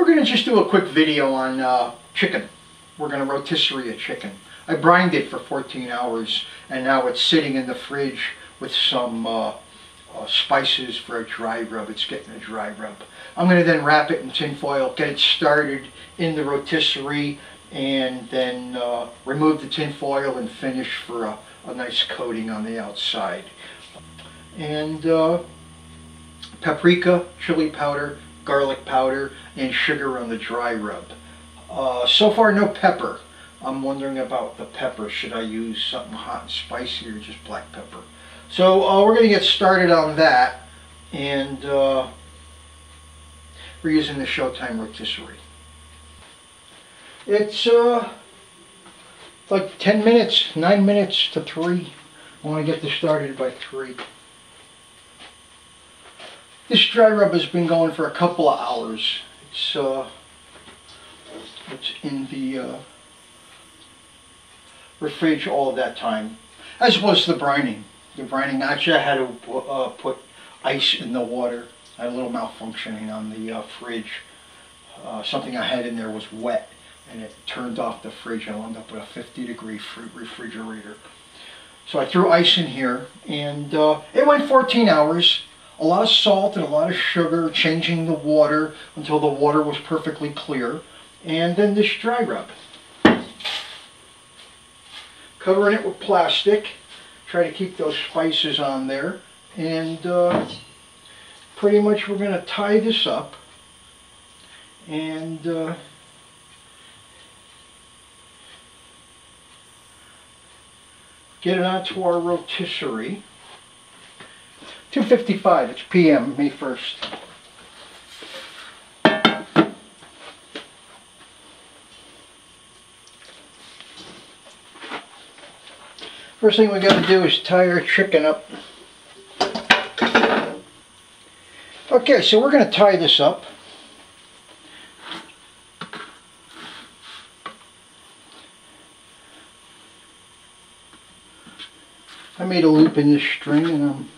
we're going to just do a quick video on chicken. We're going to rotisserie a chicken. I brined it for 14 hours and now it's sitting in the fridge with some spices for a dry rub. It's getting a dry rub. I'm going to then wrap it in tin foil, get it started in the rotisserie, and then remove the tin foil and finish for a nice coating on the outside. And paprika, chili powder, garlic powder, and sugar on the dry rub. So far no pepper. I'm wondering about the pepper. Should I use something hot and spicy or just black pepper? So we're going to get started on that, and we're using the Showtime rotisserie. It's like 10 minutes, 9 minutes to 3. I want to get this started by 3. This dry rub has been going for a couple of hours. It's in the fridge all of that time, as was the brining. The brining, actually I had to put ice in the water. I had a little malfunctioning on the fridge. Something I had in there was wet and it turned off the fridge. I wound up with a 50-degree refrigerator. So I threw ice in here, and it went 14 hours. A lot of salt and a lot of sugar, changing the water until the water was perfectly clear. And then this dry rub. Covering it with plastic. Try to keep those spices on there. And pretty much we're going to tie this up. And get it onto our rotisserie. 2:55, it's p.m., May 1st. First thing we got to do is tie our chicken up. Okay, so we're going to tie this up. I made a loop in this string, and I'm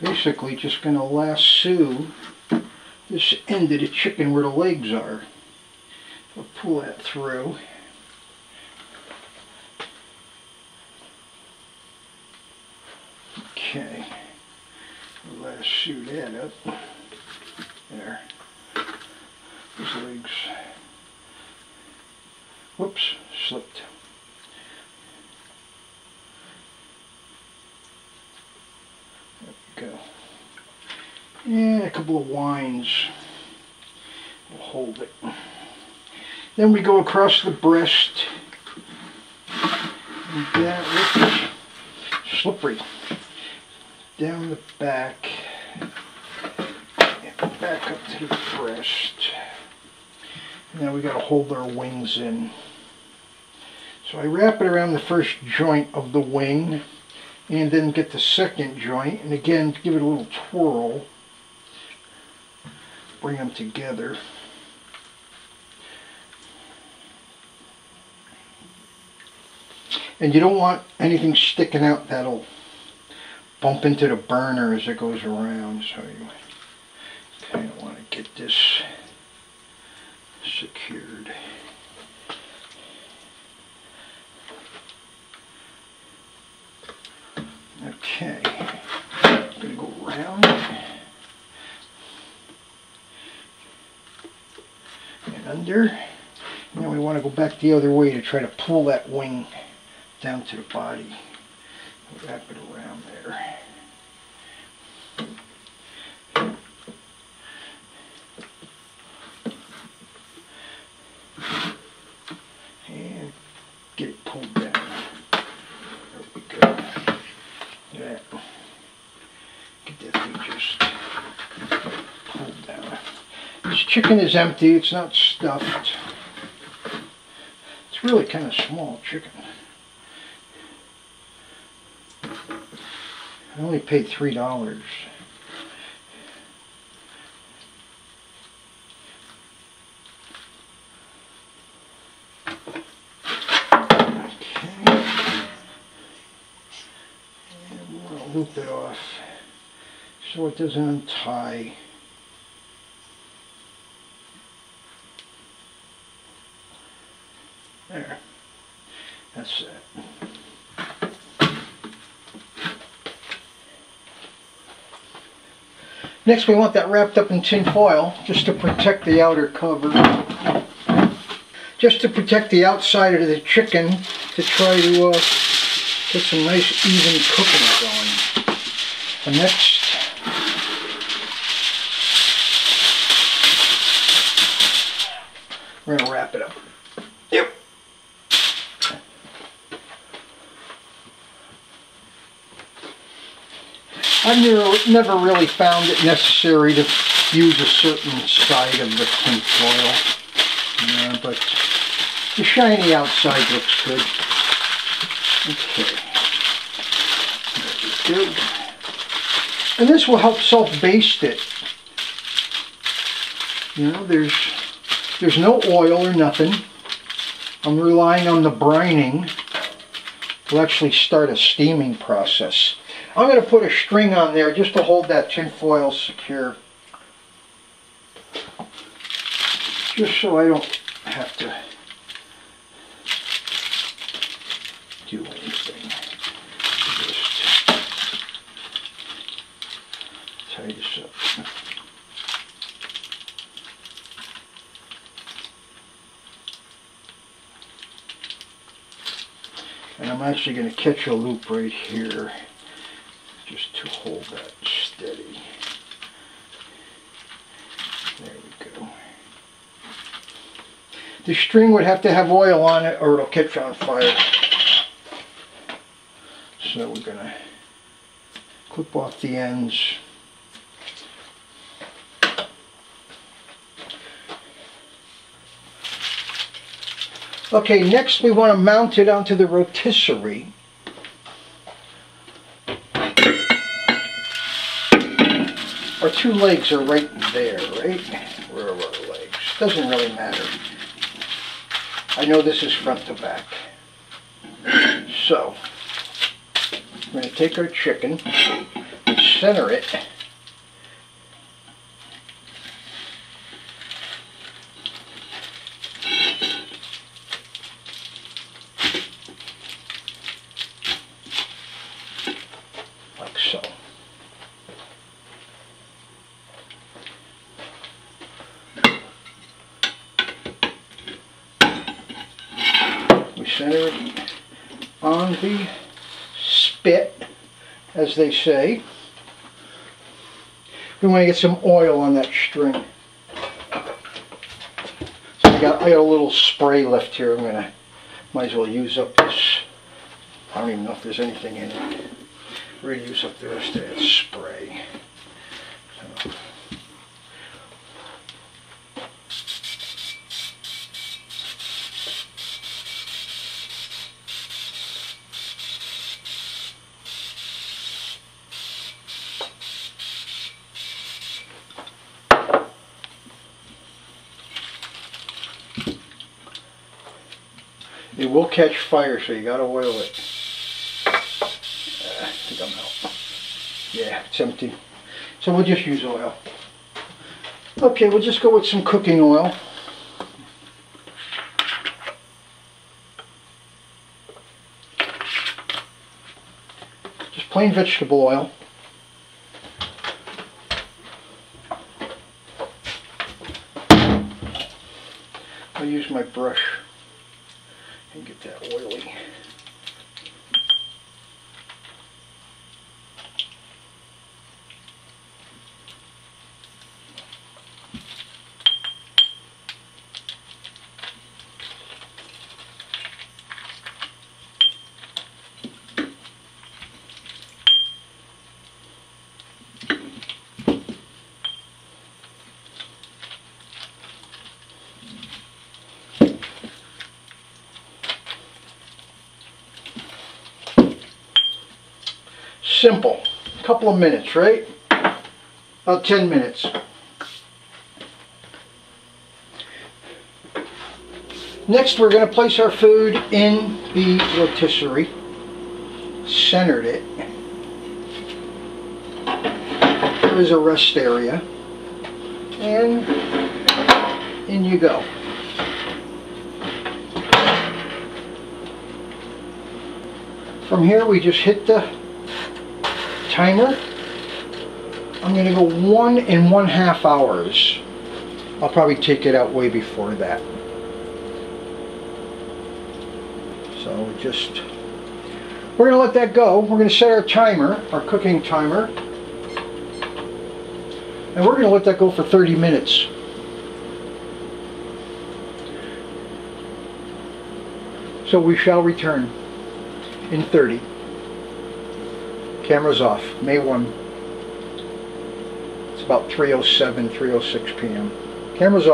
basically just going to lasso this end of the chicken where the legs are. I'll pull that through. Okay, we'll lasso that up. There. Those legs. Whoops, slipped. Go. And a couple of winds will hold it. Then we go across the breast. And that, whoops, slippery. Down the back. And back up to the breast. Now we got to hold our wings in. So I wrap it around the first joint of the wing, and then get the second joint, and again give it a little twirl, bring them together. And you don't want anything sticking out that'll bump into the burner as it goes around, so you kind of want to get this secured. Okay, I'm going to go around and under, and then we want to go back the other way to try to pull that wing down to the body. Wrap it around there. And get it pulled down. There we go. Yeah. Get that thing just pulled down. This chicken is empty, it's not stuffed. It's really kind of small chicken. I only paid $3. Loop it off so it doesn't untie. There. That's it. Next we want that wrapped up in tin foil just to protect the outer cover. Just to protect the outside of the chicken to try to get some nice even cooking going. And next, we're going to wrap it up. Yep. I've never really found it necessary to use a certain side of the tin foil, but the shiny outside looks good. Okay, there we go. And this will help self-baste it. You know, there's no oil or nothing. I'm relying on the brining to actually start a steaming process. I'm going to put a string on there just to hold that tin foil secure. Just so I don't have to do anything. Just tie this up. And I'm actually going to catch a loop right here just to hold that steady. There we go. The string would have to have oil on it or it'll catch on fire. So we're going to clip off the ends. Okay, next we want to mount it onto the rotisserie. Our two legs are right there, right? Where are our legs? Doesn't really matter. I know this is front to back. So, we're going to take our chicken and center it. Like so. We center it on the spit, as they say. We want to get some oil on that string. So I got a little spray left here. Might as well use up this. I don't even know if there's anything in it. We're going to use up the rest of that spray. So. It will catch fire, so you gotta oil it. I think I'm out. Yeah, it's empty. So we'll just use oil. Okay, we'll just go with some cooking oil. Just plain vegetable oil. I'll use my brush and get that oily. Simple. A couple of minutes, right? About 10 minutes. Next, we're going to place our food in the rotisserie. Centered it. There is a rest area. And in you go. From here we just hit the timer. I'm going to go 1 1/2 hours. I'll probably take it out way before that. So we're going to let that go. We're going to set our timer, our cooking timer, and we're going to let that go for 30 minutes. So we shall return in 30. Camera's off. May 1. It's about 3:07, 3:06 p.m. Camera's off.